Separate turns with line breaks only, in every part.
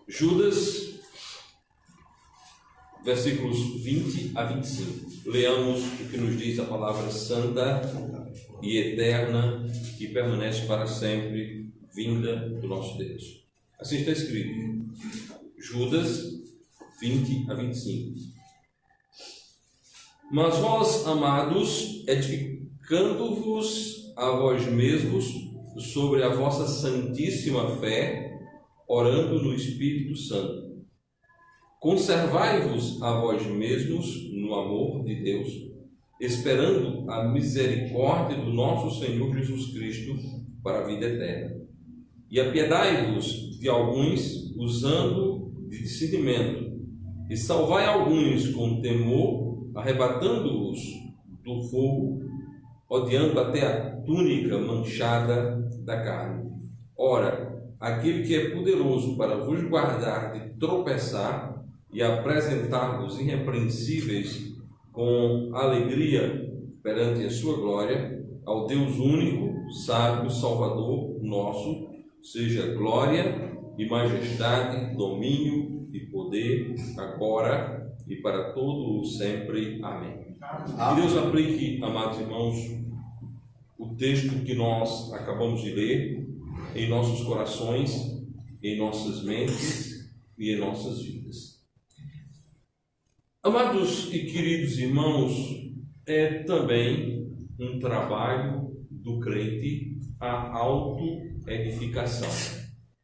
Judas, versículos 20 a 25. Leamos o que nos diz a palavra santa e eterna, que permanece para sempre, vinda do nosso Deus. Assim está escrito. Judas 20 a 25. Mas vós, amados, edificando-vos a vós mesmos sobre a vossa santíssima fé, orando no Espírito Santo, conservai-vos a vós mesmos no amor de Deus, esperando a misericórdia do nosso Senhor Jesus Cristo para a vida eterna. E apiedai-vos de alguns, usando de discernimento, e salvai alguns com temor, arrebatando-os do fogo, odiando até a túnica manchada da carne. Ora, aquele que é poderoso para vos guardar de tropeçar e apresentar-vos irrepreensíveis com alegria perante a sua glória, ao Deus único, sábio, Salvador nosso, seja glória e majestade, domínio e poder, agora e para todo o sempre. Amém. Que Deus aplique, amados irmãos, o texto que nós acabamos de ler em nossos corações, em nossas mentes e em nossas vidas. Amados e queridos irmãos, é também um trabalho do crente a autoedificação.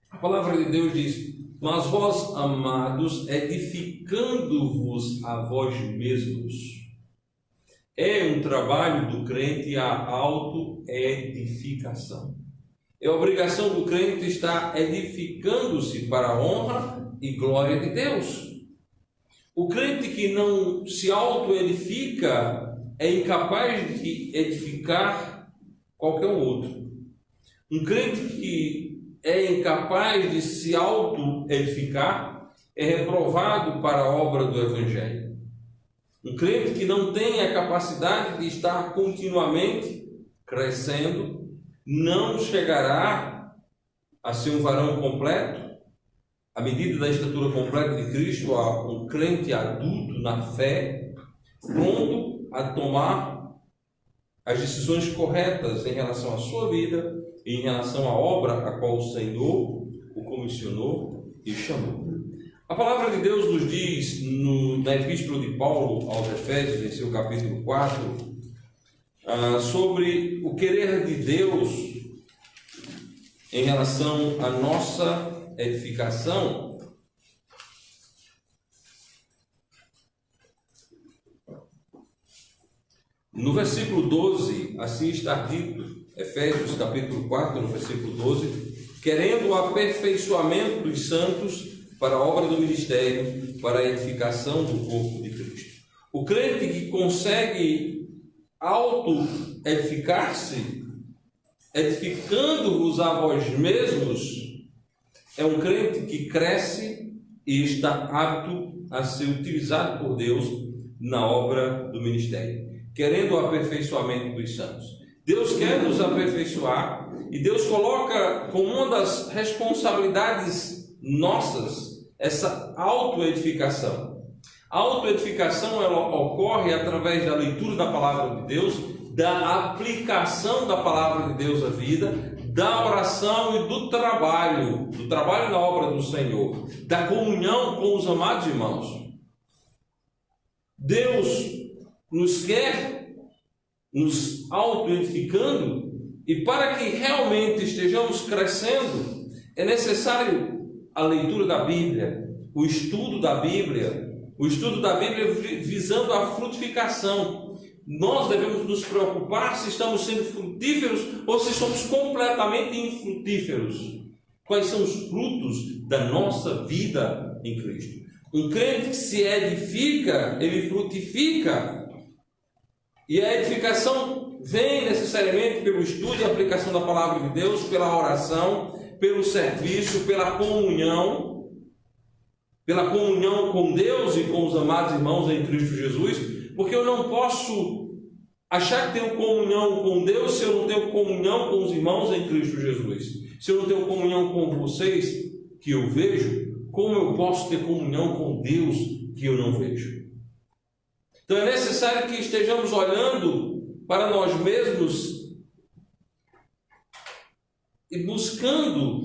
A palavra de Deus diz: mas vós, amados, edificando-vos a vós mesmos. É um trabalho do crente a autoedificação. É a obrigação do crente estar edificando-se para a honra e glória de Deus. O crente que não se autoedifica é incapaz de edificar qualquer outro. Um crente que é incapaz de se autoedificar é reprovado para a obra do Evangelho. Um crente que não tem a capacidade de estar continuamente crescendo não chegará a ser um varão completo, à medida da estatura completa de Cristo, a um crente adulto na fé, pronto a tomar as decisões corretas em relação à sua vida e em relação à obra a qual o Senhor o comissionou e chamou. A palavra de Deus nos diz na Epístola de Paulo aos Efésios, em seu capítulo 4, sobre o querer de Deus em relação à nossa edificação. No versículo 12, assim está dito, Efésios capítulo 4, no versículo 12, querendo o aperfeiçoamento dos santos para a obra do ministério, para a edificação do corpo de Cristo. O crente que consegue auto-edificar-se, edificando-vos a vós mesmos, é um crente que cresce e está apto a ser utilizado por Deus na obra do ministério, querendo o aperfeiçoamento dos santos. Deus quer nos aperfeiçoar e Deus coloca como uma das responsabilidades nossas essa autoedificação. A autoedificação ela ocorre através da leitura da palavra de Deus, da aplicação da palavra de Deus à vida, da oração e do trabalho na obra do Senhor, da comunhão com os amados irmãos. Deus nos quer nos autoedificando, e para que realmente estejamos crescendo, é necessário a leitura da Bíblia, o estudo da Bíblia visando a frutificação. Nós devemos nos preocupar se estamos sendo frutíferos ou se somos completamente infrutíferos. Quais são os frutos da nossa vida em Cristo? Um crente que se edifica, ele frutifica. E a edificação vem necessariamente pelo estudo e aplicação da palavra de Deus, pela oração, pelo serviço, pela comunhão com Deus e com os amados irmãos em Cristo Jesus, porque eu não posso achar que tenho comunhão com Deus se eu não tenho comunhão com os irmãos em Cristo Jesus. Se eu não tenho comunhão com vocês que eu vejo, como eu posso ter comunhão com Deus que eu não vejo? Então é necessário que estejamos olhando para nós mesmos e buscando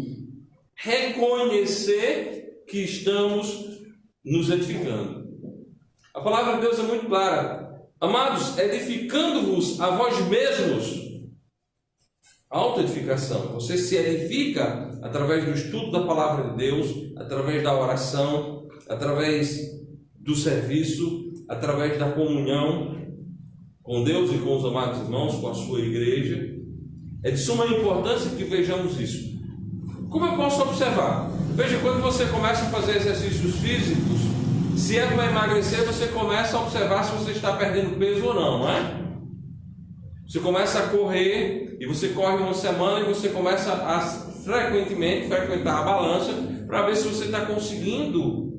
reconhecer que estamos nos edificando. A palavra de Deus é muito clara. Amados, edificando-vos a vós mesmos. Autoedificação. Você se edifica através do estudo da palavra de Deus, através da oração, através do serviço, através da comunhão com Deus e com os amados irmãos, com a sua igreja. É de suma importância que vejamos isso. Como eu posso observar? Veja, quando você começa a fazer exercícios físicos, se é para emagrecer, você começa a observar se você está perdendo peso ou não, não é? Você começa a correr, e você corre uma semana, e você começa a frequentemente frequentar a balança, para ver se você está conseguindo.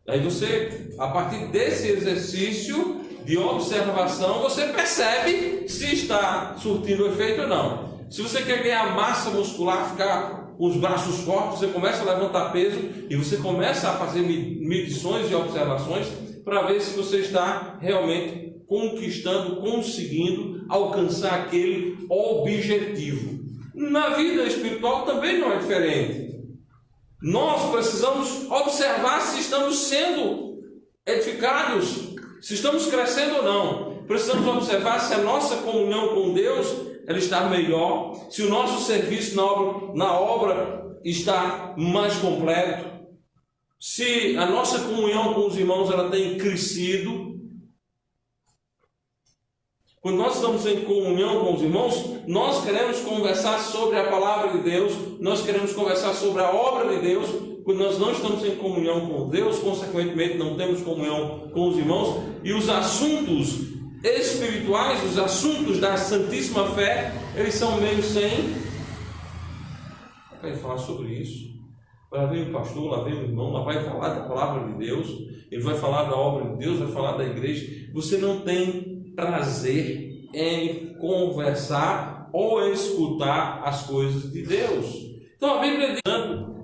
Aí você, a partir desse exercício de observação, você percebe se está surtindo efeito ou não. Se você quer ganhar massa muscular, ficar com os braços fortes, você começa a levantar peso e você começa a fazer medições e observações para ver se você está realmente conquistando, conseguindo alcançar aquele objetivo. Na vida espiritual também não é diferente. Nós precisamos observar se estamos sendo edificados, se estamos crescendo ou não. Precisamos observar se a nossa comunhão com Deus ela está melhor, se o nosso serviço na obra está mais completo, se a nossa comunhão com os irmãos ela tem crescido. Quando nós estamos em comunhão com os irmãos, nós queremos conversar sobre a palavra de Deus, nós queremos conversar sobre a obra de Deus. Quando nós não estamos em comunhão com Deus, consequentemente não temos comunhão com os irmãos, e os assuntos espirituais, os assuntos da Santíssima Fé, eles são meio sem. Vai falar sobre isso. Lá vem o pastor, lá vem o irmão, lá vai falar da palavra de Deus, ele vai falar da obra de Deus, vai falar da igreja. Você não tem prazer em conversar ou escutar as coisas de Deus. Então a Bíblia diz,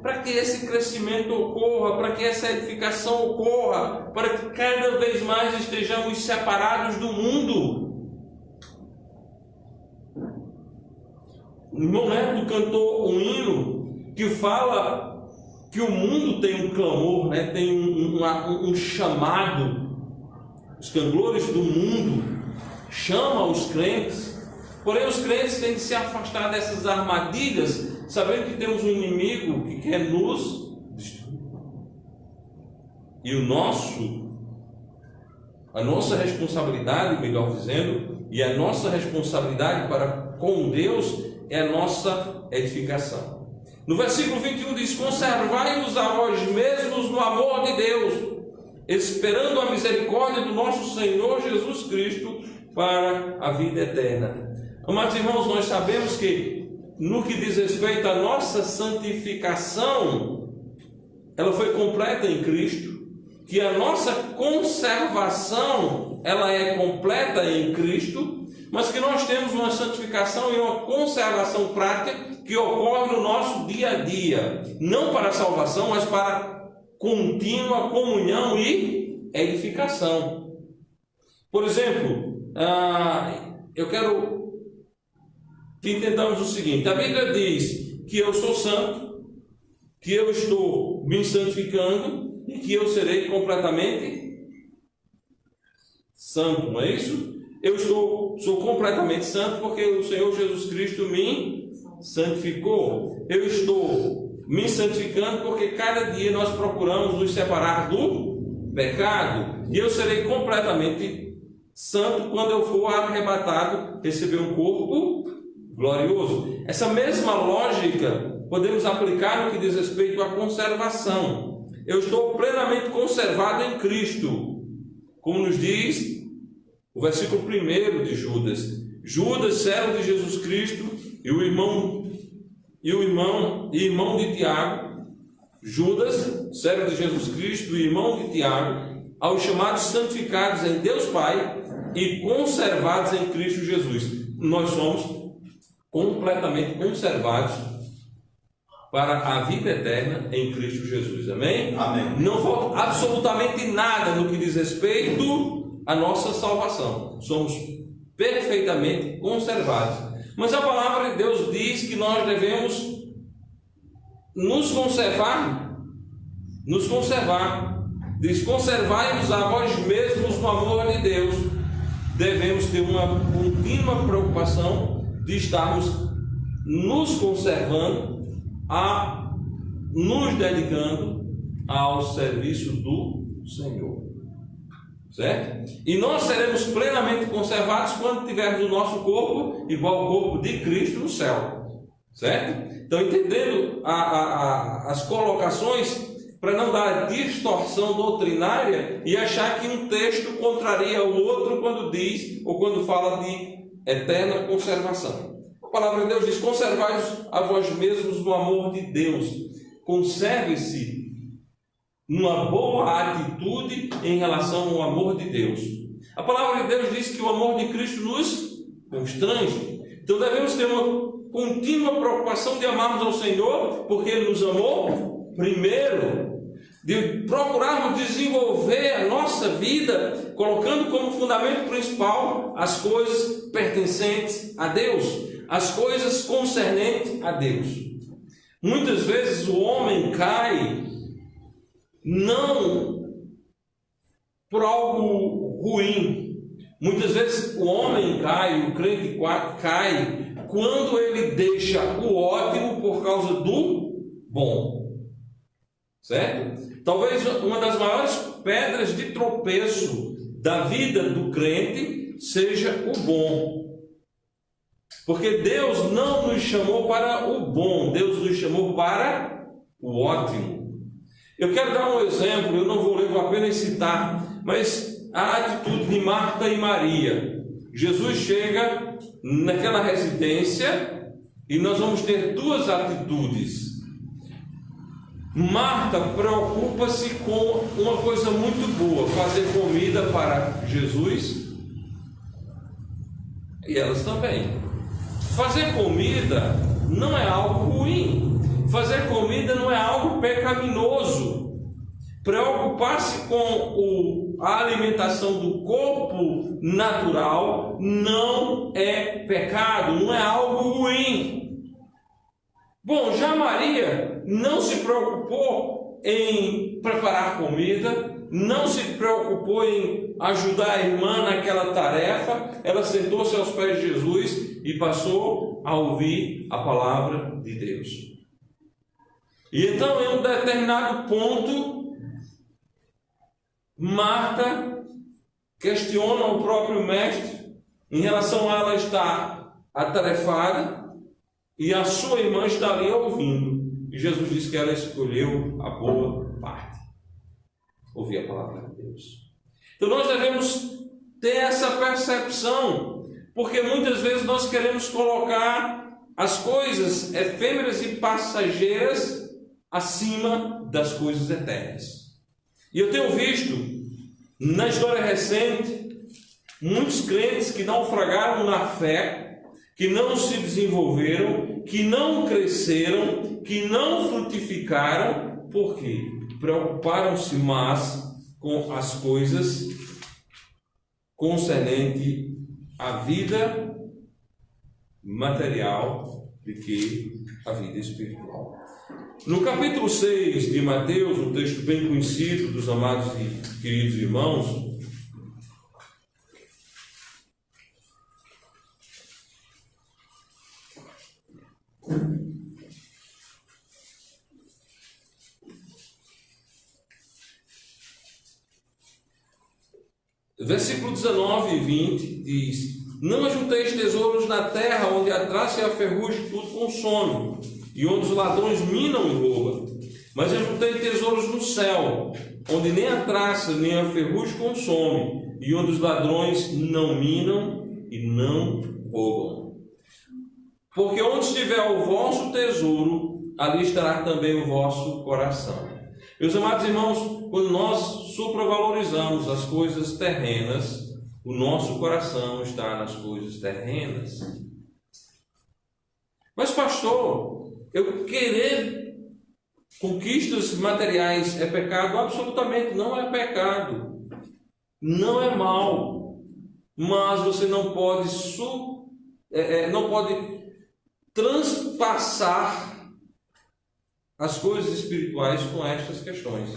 para que esse crescimento ocorra, para que essa edificação ocorra, para que cada vez mais estejamos separados do mundo. O irmão Neto cantou um hino que fala que o mundo tem um clamor, né? Tem um chamado. Os clamores do mundo chamam os crentes, porém os crentes têm de se afastar dessas armadilhas, sabendo que temos um inimigo que quer nos destruir. E a nossa responsabilidade, melhor dizendo, e a nossa responsabilidade para com Deus é a nossa edificação. No versículo 21 diz: conservai-vos a vós mesmos no amor de Deus, esperando a misericórdia do nosso Senhor Jesus Cristo para a vida eterna. Amados irmãos, nós sabemos que no que diz respeito à nossa santificação, ela foi completa em Cristo, que a nossa conservação, ela é completa em Cristo, mas que nós temos uma santificação e uma conservação prática que ocorre no nosso dia a dia, não para a salvação, mas para contínua comunhão e edificação. Por exemplo, eu quero que entendamos o seguinte: a Bíblia diz que eu sou santo, que eu estou me santificando e que eu serei completamente santo, não é isso? Eu sou completamente santo porque o Senhor Jesus Cristo me santificou. Eu estou me santificando porque cada dia nós procuramos nos separar do pecado, e eu serei completamente santo quando eu for arrebatado, receber um corpo glorioso. Essa mesma lógica podemos aplicar no que diz respeito à conservação. Eu estou plenamente conservado em Cristo, como nos diz o versículo 1 de Judas. Judas, servo de Jesus Cristo, e irmão de Tiago. Judas, servo de Jesus Cristo e irmão de Tiago, aos chamados santificados em Deus Pai e conservados em Cristo Jesus. Nós somos completamente conservados para a vida eterna em Cristo Jesus. Amém?
Amém.
Não falta absolutamente nada no que diz respeito à nossa salvação. Somos perfeitamente conservados. Mas a palavra de Deus diz que nós devemos nos conservar. Diz: conservai-vos a vós mesmos no amor de Deus. Devemos ter uma contínua preocupação de estarmos nos conservando, nos dedicando ao serviço do Senhor. Certo? E nós seremos plenamente conservados quando tivermos o nosso corpo igual ao corpo de Cristo no céu. Certo? Então, entendendo as colocações, para não dar distorção doutrinária e achar que um texto contraria o outro quando diz ou quando fala de eterna conservação. A palavra de Deus diz: conservai-vos a vós mesmos no amor de Deus. Conserve-se numa boa atitude em relação ao amor de Deus. A palavra de Deus diz que o amor de Cristo nos constrange. Então devemos ter uma contínua preocupação de amarmos ao Senhor, porque Ele nos amou primeiro, de procurarmos desenvolver a nossa vida, colocando como fundamento principal as coisas pertencentes a Deus, as coisas concernentes a Deus. Muitas vezes o homem cai não por algo ruim. Muitas vezes o homem cai, o crente cai, quando ele deixa o ótimo por causa do bom. Certo? Talvez uma das maiores pedras de tropeço da vida do crente seja o bom. Porque Deus não nos chamou para o bom, Deus nos chamou para o ótimo. Eu quero dar um exemplo, eu não vou apenas citar, mas a atitude de Marta e Maria. Jesus chega naquela residência e nós vamos ter duas atitudes. Marta preocupa-se com uma coisa muito boa: fazer comida para Jesus, e elas também. Fazer comida não é algo ruim, fazer comida não é algo pecaminoso. Preocupar-se com a alimentação do corpo natural não é pecado, não é algo ruim. Bom, já Maria não se preocupou em preparar comida, não se preocupou em ajudar a irmã naquela tarefa. Ela sentou-se aos pés de Jesus e passou a ouvir a palavra de Deus. E então, em um determinado ponto, Marta questiona o próprio mestre em relação a ela estar atarefada e a sua irmã está ali ouvindo. E Jesus disse que ela escolheu a boa parte, ouvir a palavra de Deus. Então nós devemos ter essa percepção, porque muitas vezes nós queremos colocar as coisas efêmeras e passageiras acima das coisas eternas. E eu tenho visto na história recente muitos crentes que naufragaram na fé, que não se desenvolveram, que não cresceram, que não frutificaram. Por quê? Preocuparam-se mais com as coisas concernentes à vida material do que a vida espiritual. No capítulo 6 de Mateus, um texto bem conhecido dos amados e queridos irmãos, versículo 19 e 20 diz: não ajunteis tesouros na terra, onde a traça e a ferrugem tudo consomem, e onde os ladrões minam e roubam, mas ajuntei tesouros no céu, onde nem a traça nem a ferrugem consomem, e onde os ladrões não minam e não roubam. Porque onde estiver o vosso tesouro, ali estará também o vosso coração. Meus amados irmãos, quando nós supravalorizamos as coisas terrenas, o nosso coração está nas coisas terrenas. Mas pastor, eu querer conquistas materiais é pecado? Absolutamente não é pecado. Não é mal. Mas você não pode transpassar as coisas espirituais com estas questões.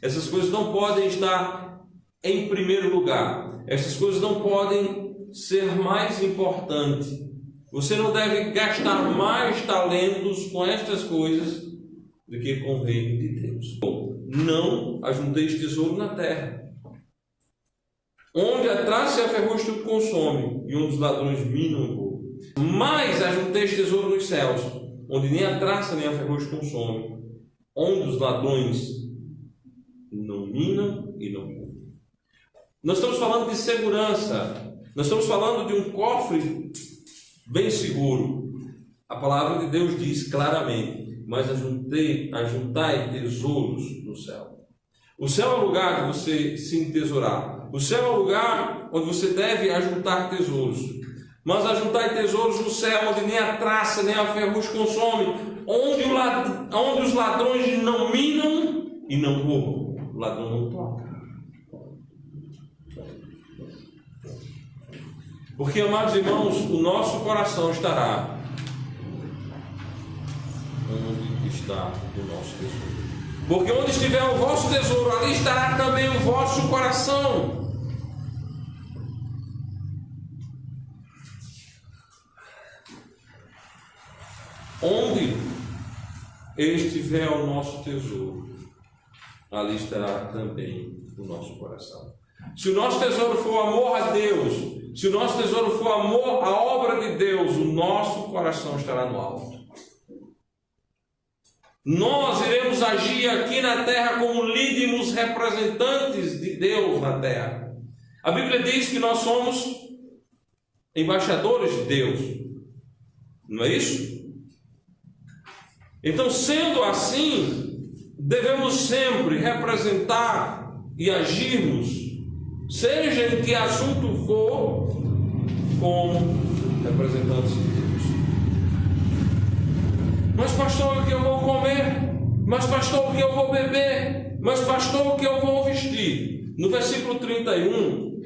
Essas coisas não podem estar em primeiro lugar. Essas coisas não podem ser mais importantes. Você não deve gastar mais talentos com estas coisas do que com o reino de Deus. Não ajunteis tesouro na terra, onde a traça e a ferrugem consome, e onde os ladrões minam o ouro. Mas ajunteis tesouro nos céus, onde nem a traça nem a ferrugem consome, onde os ladrões não minam e não roubam. Nós estamos falando de segurança. Nós estamos falando de um cofre bem seguro. A palavra de Deus diz claramente: mas ajuntai tesouros no céu. O céu é o lugar de você se entesourar. O céu é o lugar onde você deve ajuntar tesouros. Mas ajuntai tesouros no céu, onde nem a traça nem a ferrugem consome, onde os ladrões não minam e não roubam. O ladrão não toca. Porque, amados irmãos, o nosso coração estará onde está o nosso tesouro. Porque onde estiver o vosso tesouro, ali estará também o vosso coração. Onde estiver o nosso tesouro, ali estará também o nosso coração. Se o nosso tesouro for amor a Deus, se o nosso tesouro for amor à obra de Deus, o nosso coração estará no alto. Nós iremos agir aqui na terra como lídimos representantes de Deus na terra. A Bíblia diz que nós somos embaixadores de Deus. Não é isso? Então, sendo assim, devemos sempre representar e agirmos, seja em que assunto for, como representantes de Deus. Mas pastor, o que eu vou comer? Mas pastor, o que eu vou beber? Mas pastor, o que eu vou vestir? No versículo 31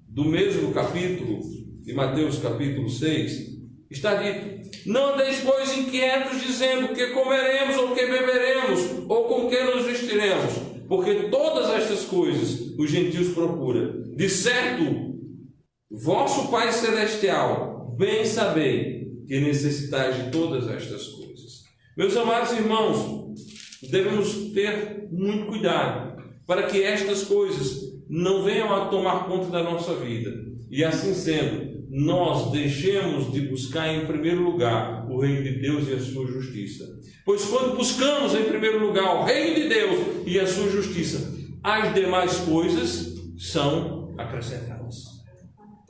do mesmo capítulo de Mateus capítulo 6, está dito: não andeis, pois, inquietos, dizendo que comeremos, ou que beberemos, ou com que nos vestiremos, porque todas estas coisas os gentios procuram. De certo, vosso Pai Celestial bem sabei que necessitais de todas estas coisas. Meus amados irmãos, devemos ter muito cuidado para que estas coisas não venham a tomar conta da nossa vida. E assim sendo, nós deixemos de buscar em primeiro lugar o reino de Deus e a sua justiça. Pois quando buscamos em primeiro lugar o reino de Deus e a sua justiça, as demais coisas são acrescentadas.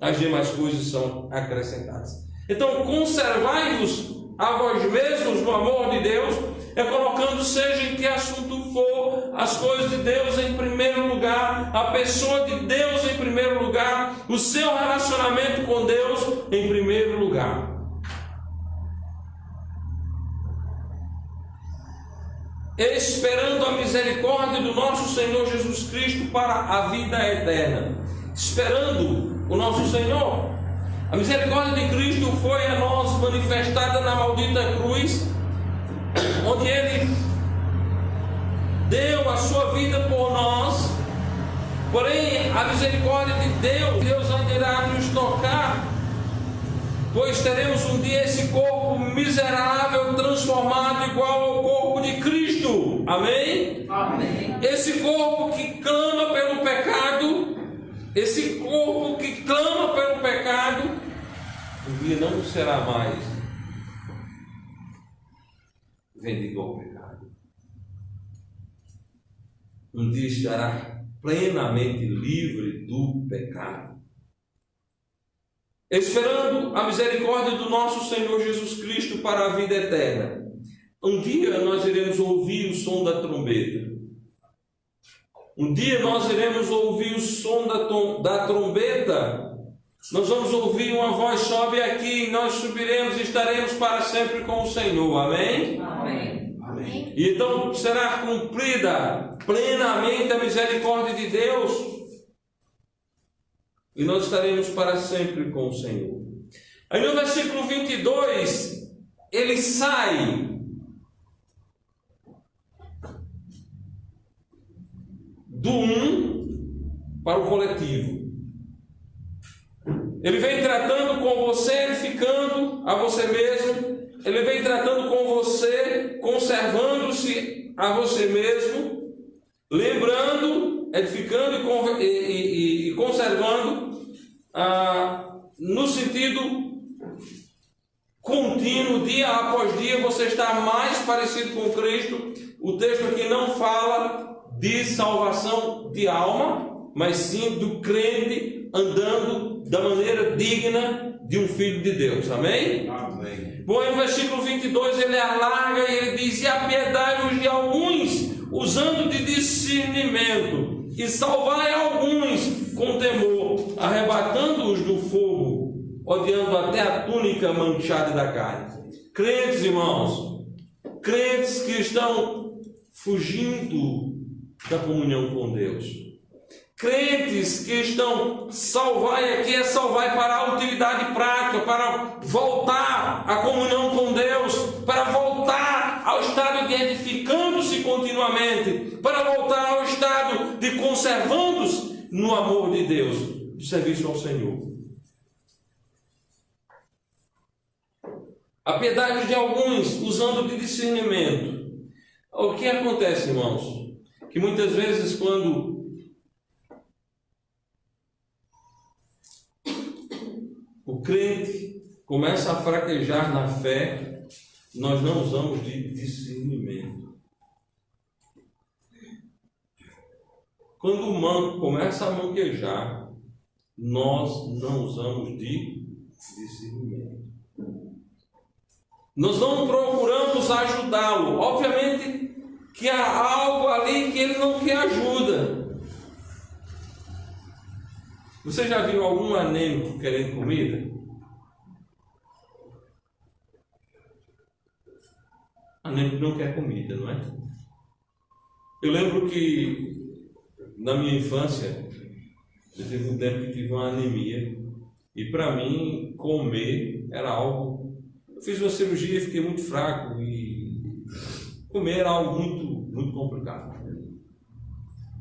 As demais coisas são acrescentadas. Então, conservai-vos a vós mesmos no amor de Deus, colocando, seja em que assunto for, as coisas de Deus em primeiro lugar, a pessoa de Deus em primeiro lugar, o seu relacionamento com Deus em primeiro lugar. Esperando a misericórdia do nosso Senhor Jesus Cristo para a vida eterna. Esperando o nosso Senhor. A misericórdia de Cristo foi a nós manifestada na maldita cruz, onde Ele deu a sua vida por nós. Porém, a misericórdia de Deus irá nos tocar, pois teremos um dia esse corpo miserável transformado igual ao corpo de Cristo. Amém? Amém. Esse corpo que clama pelo pecado, esse corpo que clama pelo pecado, um dia não será mais vendido ao pecado. Um dia estará plenamente livre do pecado. Esperando a misericórdia do nosso Senhor Jesus Cristo para a vida eterna. Um dia nós iremos ouvir o som da trombeta. Um dia nós iremos ouvir o som da trombeta. Nós vamos ouvir uma voz: sobe aqui, e nós subiremos e estaremos para sempre com o Senhor. Amém? Amém. Amém.
Amém.
E então será cumprida plenamente a misericórdia de Deus. E nós estaremos para sempre com o Senhor. Aí no versículo 22, ele sai do para o coletivo. Ele vem tratando com você, edificando a você mesmo. Ele vem tratando com você, conservando-se a você mesmo, lembrando, edificando e conservando, no sentido contínuo, dia após dia, você está mais parecido com Cristo. O texto aqui não fala de salvação de alma, mas sim do crente andando da maneira digna de um filho de Deus. Amém?
Amém.
Bom, no versículo 22 ele alarga e ele diz: e apiedai-vos de alguns, usando de discernimento, e salvai alguns com temor, arrebatando-os do fogo, odiando até a túnica manchada da carne. Crentes, irmãos, crentes que estão fugindo da comunhão com Deus. Crentes que estão, salvai aqui é salvai para a utilidade prática, para voltar à comunhão com Deus, para voltar ao estado de edificando-se continuamente, para voltar ao estado de conservando-se no amor de Deus, do serviço ao Senhor. Apiedai-vos de alguns, usando de discernimento. O que acontece, irmãos? Que muitas vezes quando o crente começa a fraquejar na fé, nós não usamos de discernimento. Quando o manco começa a manquejar, nós não usamos de discernimento. Nós não procuramos ajudá-lo. Obviamente que há algo ali que ele não quer ajuda. Você já viu algum anêmico querendo comida? Anêmico não quer comida, não é? Eu lembro que na minha infância eu tive um tempo que tive uma anemia e para mim comer era algo. Eu fiz uma cirurgia e fiquei muito fraco e comer era algo muito complicado.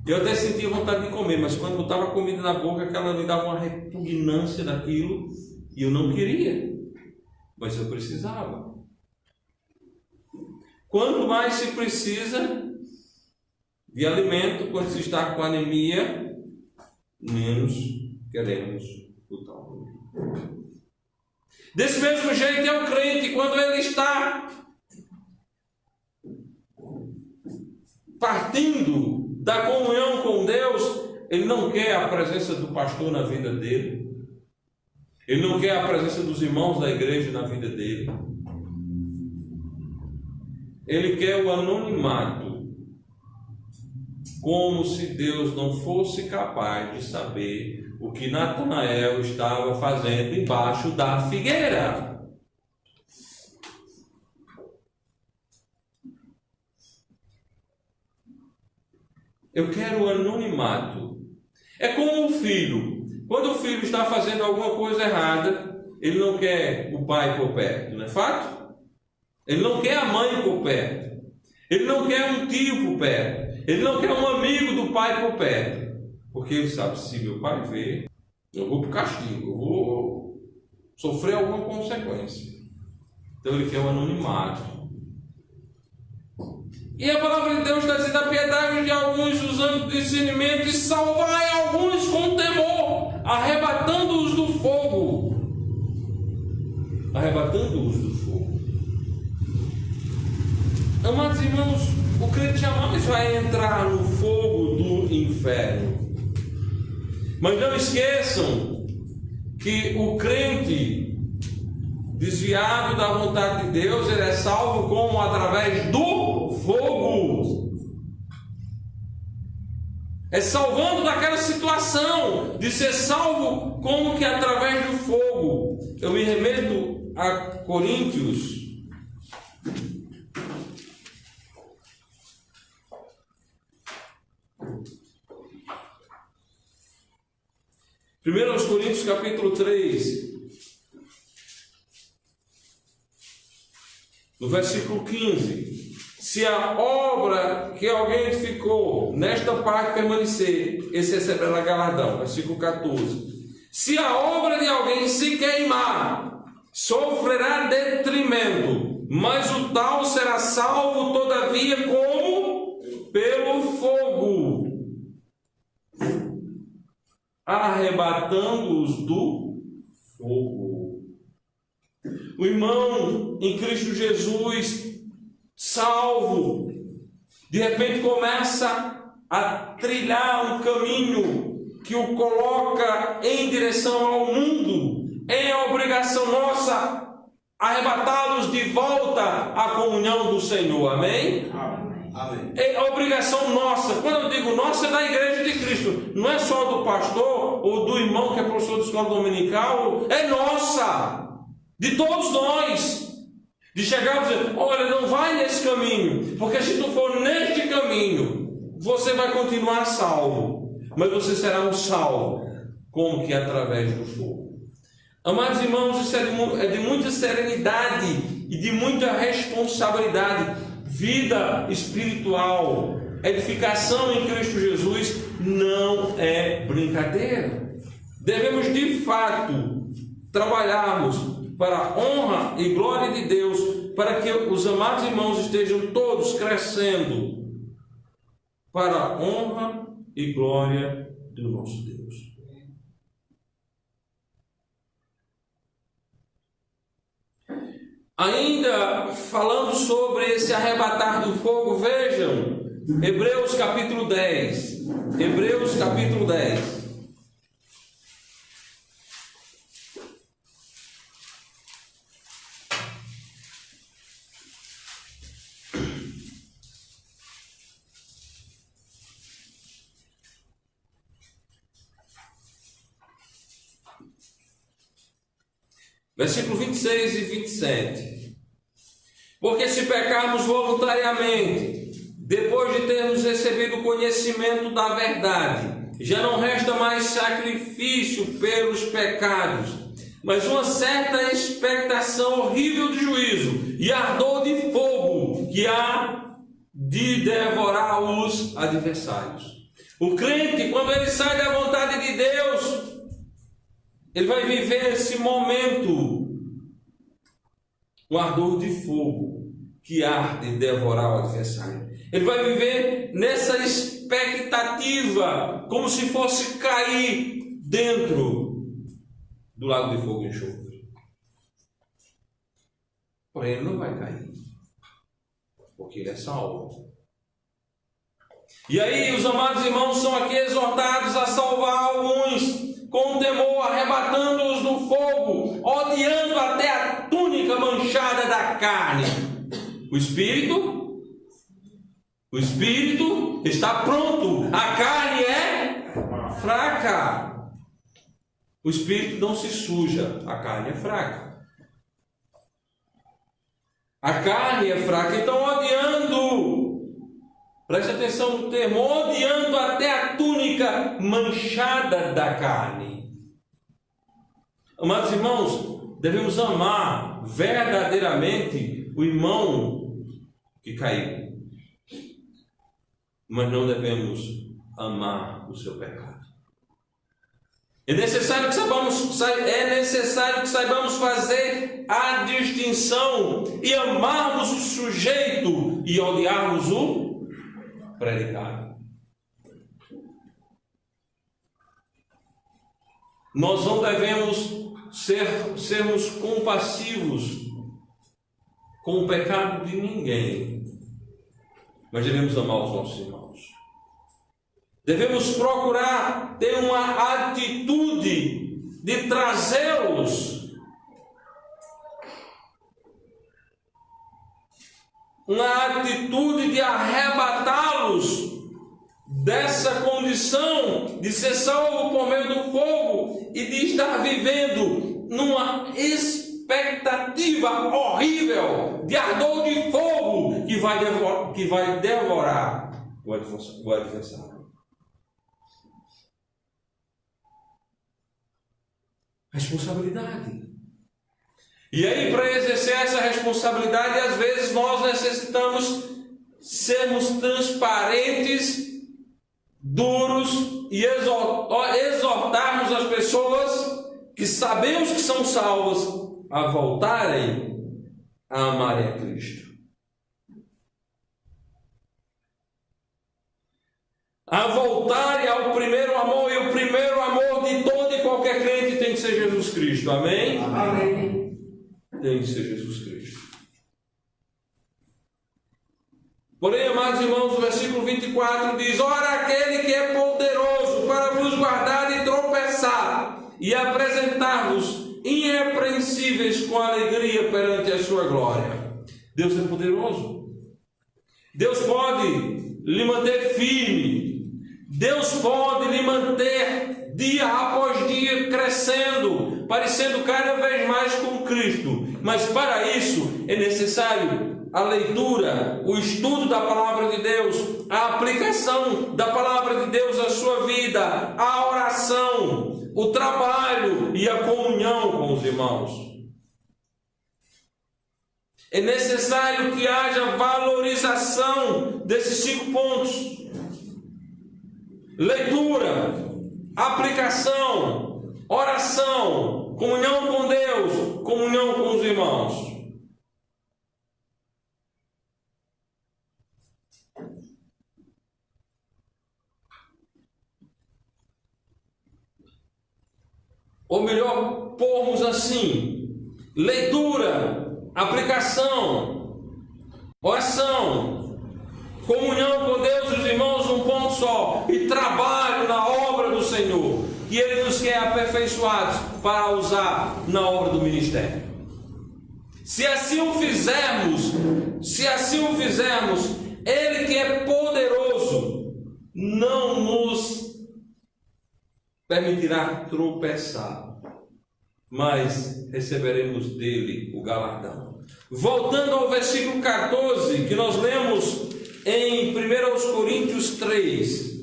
Eu até sentia vontade de comer, mas quando botava comida na boca, aquela me dava uma repugnância daquilo e eu não queria, mas eu precisava. Quanto mais se precisa de alimento, quando se está com anemia, menos queremos o tal. Desse mesmo jeito é o crente, quando ele está partindo da comunhão com Deus, ele não quer a presença do pastor na vida dele, ele não quer a presença dos irmãos da igreja na vida dele, ele quer o anonimato, como se Deus não fosse capaz de saber o que Natanael estava fazendo embaixo da figueira. Eu quero o anonimato. É como o filho. Quando o filho está fazendo alguma coisa errada, ele não quer o pai por perto, não é fato? Ele não quer a mãe por perto. Ele não quer um tio por perto. Ele não quer um amigo do pai por perto. Porque ele sabe, se meu pai ver, eu vou para o castigo, eu vou sofrer alguma consequência. Então ele quer o anonimato. E a palavra de Deus está dizendo: apiedai-vos de alguns usando discernimento e salvai alguns com temor, arrebatando-os do fogo. Arrebatando-os do fogo. Amados irmãos, o crente jamais vai entrar no fogo do inferno. Mas não esqueçam que o crente desviado da vontade de Deus, ele é salvo como através do fogo. É salvando daquela situação de ser salvo como que através do fogo. Eu me remeto a Coríntios, 1 Coríntios capítulo 3, no versículo 15. Se a obra que alguém edificou, nesta parte permanecer, esse receberá galardão. Versículo 14. Se a obra de alguém se queimar, sofrerá detrimento, mas o tal será salvo, todavia, como? Pelo fogo, arrebatando-os do fogo. O irmão em Cristo Jesus, salvo, de repente começa a trilhar um caminho que o coloca em direção ao mundo. É a obrigação nossa arrebatá-los de volta à comunhão do Senhor. Amém? Amém. É obrigação nossa. Quando eu digo nossa, é da igreja de Cristo. Não é só do pastor ou do irmão que é professor de escola dominical. É nossa, de todos nós. De chegar e dizer, olha, não vai nesse caminho, porque se tu for neste caminho, você vai continuar salvo, mas você será um salvo, como que através do fogo. Amados irmãos, isso é de muita serenidade e de muita responsabilidade. Vida espiritual, edificação em Cristo Jesus, não é brincadeira. Devemos de fato trabalharmos para a honra e glória de Deus, para que os amados irmãos estejam todos crescendo para a honra e glória do nosso Deus. Ainda falando sobre esse arrebatar do fogo, vejam, Hebreus capítulo 10. Hebreus capítulo 10. Versículo 26 e 27. Porque se pecarmos voluntariamente, depois de termos recebido o conhecimento da verdade, já não resta mais sacrifício pelos pecados, mas uma certa expectação horrível de juízo e ardor de fogo que há de devorar os adversários. O crente, quando ele sai da vontade de Deus, ele vai viver esse momento, um ardor de fogo que arde e devorar o adversário. Ele vai viver nessa expectativa, como se fosse cair dentro do lago de fogo e enxofre. Porém, ele não vai cair, porque ele é salvo. E aí, os amados irmãos são aqui exortados a salvar alguns com temor, arrebatando-os do fogo, odiando até a túnica manchada da carne. O espírito está pronto, a carne é fraca. O espírito não se suja, a carne é fraca. A carne é fraca, então odiando, preste atenção no termo, odiando até a túnica manchada da carne. Amados irmãos, devemos amar verdadeiramente o irmão que caiu, mas não devemos amar o seu pecado. É necessário que saibamos fazer a distinção e amarmos o sujeito e odiarmos o predicado. Nós não devemos sermos compassivos com o pecado de ninguém, mas devemos amar os nossos irmãos. Devemos procurar ter uma atitude de trazê-los, uma atitude de arrebatá-los dessa condição de ser salvo por meio do fogo e de estar vivendo numa expectativa horrível de ardor de fogo que vai devorar o adversário. Responsabilidade. E aí, para exercer essa responsabilidade, às vezes nós necessitamos sermos transparentes, duros e exortarmos as pessoas que sabemos que são salvas a voltarem a amarem a Cristo. A voltarem ao primeiro amor, e o primeiro amor de todo e qualquer crente tem que ser Jesus Cristo. Amém?
Amém.
Tem que ser Jesus Cristo. Porém, amados irmãos, o versículo 24 diz: ora, aquele que é poderoso para vos guardar de tropeçar e apresentar-vos irrepreensíveis com alegria perante a sua glória. Deus é poderoso. Deus pode lhe manter firme. Deus pode lhe manter dia após dia crescendo, parecendo cada vez mais com Cristo. Mas para isso é necessário a leitura, o estudo da palavra de Deus, a aplicação da palavra de Deus à sua vida, a oração, o trabalho e a comunhão com os irmãos. É necessário que haja valorização desses 5 pontos: leitura, aplicação, oração, comunhão com Deus, comunhão com os irmãos. Ou melhor, pormos assim: leitura, aplicação, oração, comunhão com Deus e os irmãos num ponto só, e trabalho na obra do Senhor, que Ele nos quer aperfeiçoados para usar na obra do ministério. Se assim o fizermos, Ele que é poderoso não nos permitirá tropeçar, mas receberemos dele o galardão. Voltando ao versículo 14, que nós lemos em 1 Coríntios 3.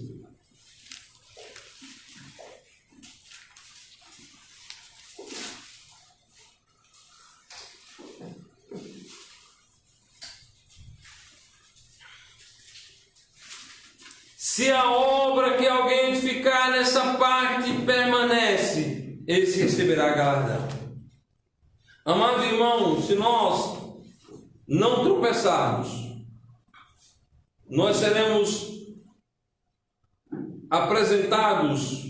Se a obra que alguém edificar nessa parte permanece, esse receberá galardão. Amados irmãos, se nós não tropeçarmos, nós seremos apresentados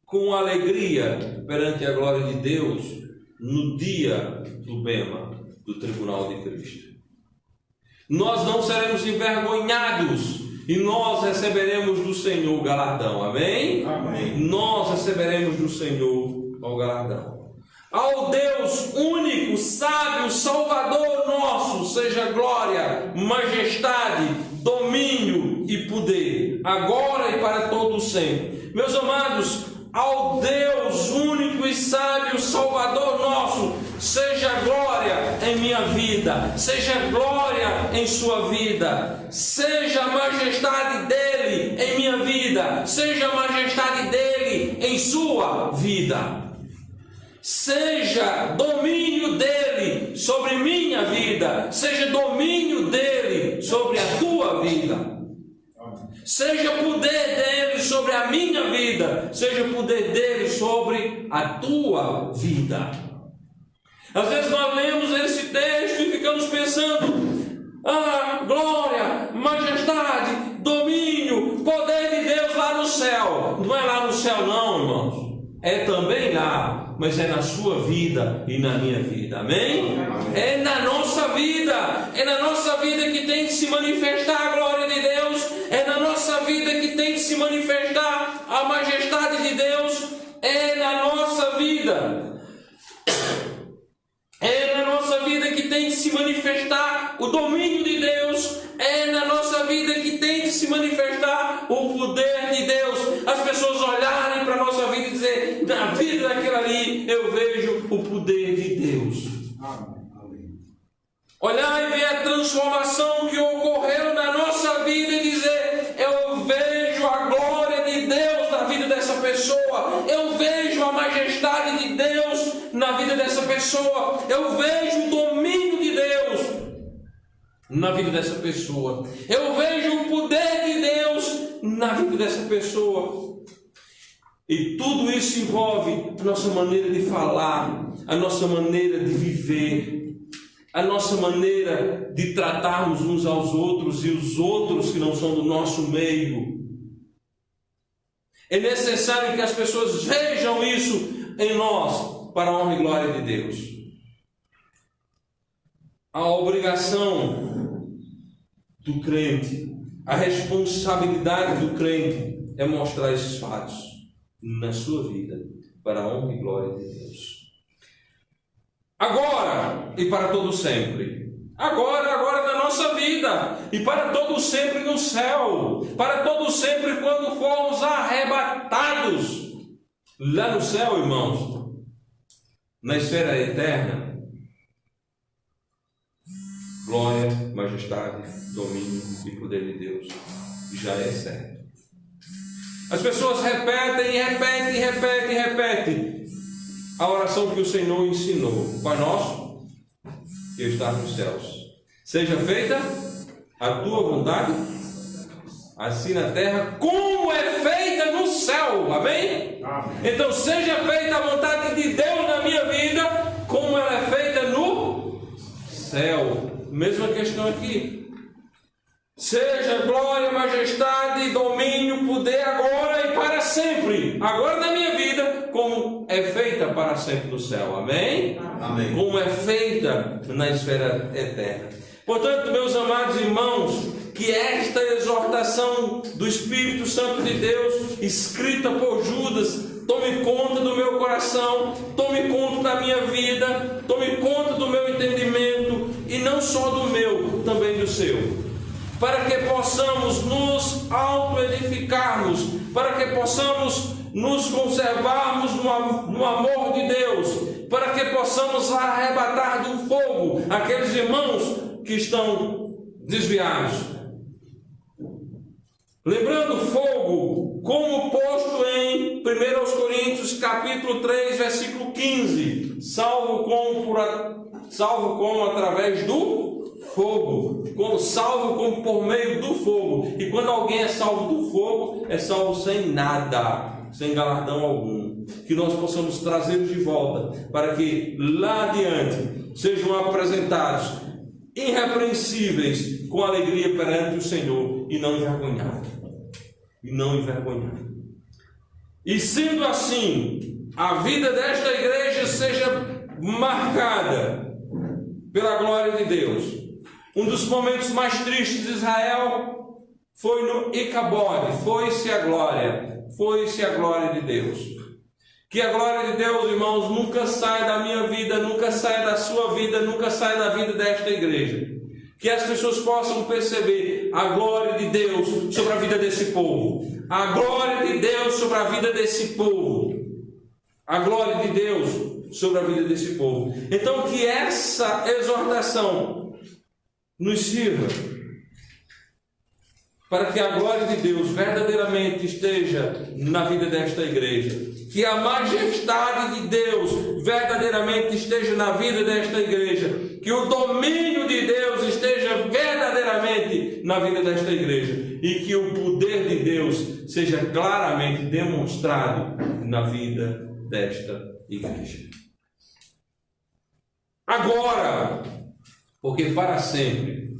com alegria perante a glória de Deus no dia do bema, do tribunal de Cristo. Nós não seremos envergonhados e nós receberemos do Senhor o galardão. Amém?
Amém.
Nós receberemos do Senhor o galardão. Ao Deus único, sábio, Salvador nosso, seja glória, majestade, domínio e poder, agora e para todo sempre. Meus amados, ao Deus único e sábio, Salvador nosso, seja glória em minha vida, seja glória em sua vida, seja a majestade dele em minha vida, seja a majestade dele em sua vida. Seja domínio dele sobre minha vida, seja domínio dele sobre a tua vida, seja poder dele sobre a minha vida, seja poder dele sobre a tua vida. Às vezes nós lemos esse texto e ficamos pensando: glória, majestade, domínio, poder de Deus lá no céu. Não é lá no céu não, irmãos. É também lá, mas é na sua vida e na minha vida. Amém? É na nossa vida. É na nossa vida que tem que se manifestar a glória de Deus. É na nossa vida que tem que se manifestar a majestade de Deus. É na nossa vida. É na nossa vida que tem que se manifestar o domínio de Deus. É na nossa vida que tem que se manifestar o poder de Deus. As pessoas olharem para a nossa vida e dizer: na vida daquele ali eu vejo o poder de Deus.
Amém.
Olhar e ver a transformação que ocorreu na nossa vida e dizer: eu vejo a glória de Deus na vida dessa pessoa. pessoa, eu vejo a majestade de Deus na vida dessa pessoa, eu vejo o domínio de Deus na vida dessa pessoa, eu vejo o poder de Deus na vida dessa pessoa. E tudo isso envolve a nossa maneira de falar, a nossa maneira de viver, a nossa maneira de tratarmos uns aos outros e os outros que não são do nosso meio. É necessário que as pessoas vejam isso em nós, para a honra e glória de Deus. A obrigação do crente, a responsabilidade do crente é mostrar esses fatos na sua vida, para a honra e glória de Deus. Agora e para todo sempre. Agora na nossa vida e para todo sempre no céu. Para todo sempre quando formos arrebatados lá no céu, irmãos, na esfera eterna. Glória, majestade, domínio e poder de Deus já é certo. As pessoas repetem a oração que o Senhor ensinou. Pai nosso, que estás nos céus, seja feita a tua vontade, assim na terra, como é feita no céu. Amém? Amém. Então, seja feita a vontade de Deus na minha vida, como ela é feita no céu. Mesma questão aqui. Seja glória, majestade, domínio, poder agora e para sempre. Agora na minha vida, como é feita para sempre no céu. Amém? Amém. Como é feita na esfera eterna. Portanto, meus amados irmãos, que esta exortação do Espírito Santo de Deus, escrita por Judas, tome conta do meu coração, tome conta da minha vida, tome conta do meu entendimento, e não só do meu, também do seu. Para que possamos nos auto-edificarmos, para que possamos nos conservarmos no amor de Deus, para que possamos arrebatar do fogo aqueles irmãos que estão desviados. Lembrando fogo, como posto em 1 Coríntios capítulo 3, versículo 15, salvo como através do fogo, salvo como por meio do fogo. E quando alguém é salvo do fogo, é salvo sem nada, sem galardão algum. Que nós possamos trazê-los de volta, para que lá adiante sejam apresentados irrepreensíveis, com alegria perante o Senhor, e não envergonhados. E sendo assim, a vida desta igreja seja marcada pela glória de Deus. Um dos momentos mais tristes de Israel foi no Icabode. Foi-se a glória de Deus. Que a glória de Deus, irmãos, nunca saia da minha vida, nunca saia da sua vida, nunca saia da vida desta igreja. Que as pessoas possam perceber a glória de Deus sobre a vida desse povo. A glória de Deus sobre a vida desse povo. A glória de Deus sobre a vida desse povo. Então, que essa exortação nos sirva para que a glória de Deus verdadeiramente esteja na vida desta igreja. Que a majestade de Deus verdadeiramente esteja na vida desta igreja. Que o domínio de Deus esteja verdadeiramente na vida desta igreja. E que o poder de Deus seja claramente demonstrado na vida desta igreja. Agora, porque para sempre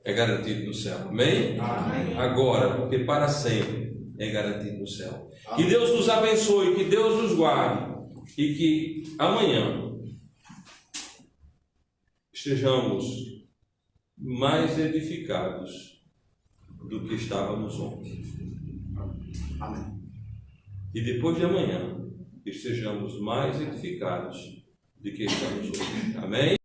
é garantido no céu. Amém? Amém. Agora, porque para sempre é garantido no céu. Que Deus nos abençoe, que Deus nos guarde e que amanhã estejamos mais edificados do que estávamos ontem. Amém. E depois de amanhã estejamos mais edificados do que estamos hoje. Amém?